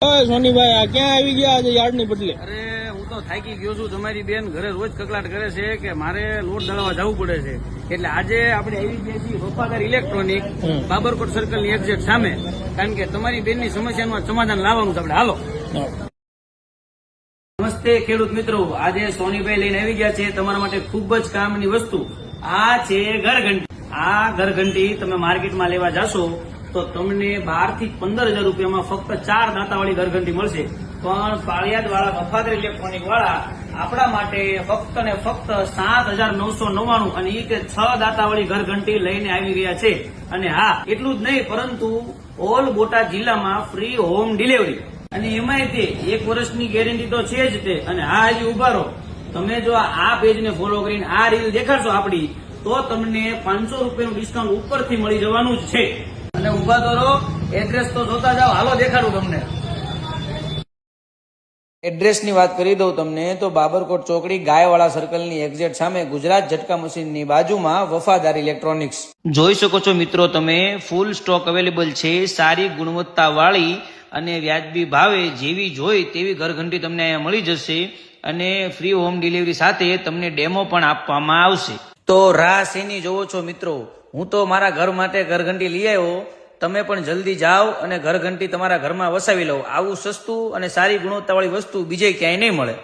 સોનીભાઈ આ ક્યાં આવી ગયા આજે યાર્ડ ની બદલે? અરે હું તો થાકી ગયો છું. તમારી બેન ઘરે રોજ કકલાટ કરે છે કે મારે લોટ દળવા જવું પડે છે, એટલે આજે આપણે આવી ગયા છીએ વફાદાર ઇલેક્ટ્રોનિક બાબરકોટ સર્કલ ની એક્ઝેક્ટ સામે. કારણ કે તમારી બેનની સમસ્યાનું સમાધાન લાવવાનું છે આપણે. હાલો. નમસ્તે ખેડૂત મિત્રો, આજે સોનીભાઈ લઈને આવી ગયા છે તમારા માટે ખૂબ જ કામની વસ્તુ. આ છે ઘરઘંટી. આ ઘરઘંટી તમે માર્કેટમાં લેવા જાશો તો તમને 12 થી 15,000 રૂપિયામાં ફક્ત 4 દાંતાવાળી ઘરઘંટી મળશે. પણ પાળિયાદ વાળા વફાદાર ઇલેક્ટ્રોનિક વાળા આપણા માટે ફક્ત ને ફક્ત 7,999 અને એ કે 6 દાંતાવાળી ઘરઘંટી લઈને આવી રહ્યા છે. અને હા, એટલું જ નહીં, પરંતુ ઓલ બોટાદ જિલ્લામાં ફ્રી હોમ ડિલિવરી. અને એમાંય તે 1 વર્ષની ગેરંટી તો છે જ તે. અને હા, હજી ઉભા રહો, તમે જો આ પેજને ફોલો કરીને આ રીલ દેખાડશો આપડી, તો તમને 500 રૂપિયાનું ડિસ્કાઉન્ટ ઉપરથી મળી જવાનું જ છે. અને ઉભા તો રહો, એડ્રેસ તો જોતા જાઓ. હાલો દેખાડું તમને. એડ્રેસની વાત કરી દઉં તમને તો બાબરકોટ ચોકડી ગાયવાળા સર્કલની એક્ઝેક્ટ સામે ગુજરાત ઝટકા મશીનની બાજુમાં વફાદાર ઇલેક્ટ્રોનિક્સ. જોઈ શકો છો મિત્રો, તમે ફૂલ સ્ટોક અવેલેબલ છે. સારી ગુણવત્તા વાળી અને વ્યાજબી ભાવે જેવી જોઈ તેવી ઘરઘંટી તમને અહીંયા મળી જશે. અને ફ્રી હોમ ડિલિવરી સાથે તમને ડેમો પણ આપવામાં આવશે. તો રાહ શેની જોવો છો મિત્રો? હું તો મારા ઘર માટે ઘરઘંટી લઈ આવ્યો. તમે પણ જલ્દી જાઓ અને ઘરઘંટી તમારા ઘરમાં વસાવી લો. આવું સસ્તું અને સારી ગુણવત્તાવાળી વસ્તુ બીજે ક્યાંય નહીં મળે.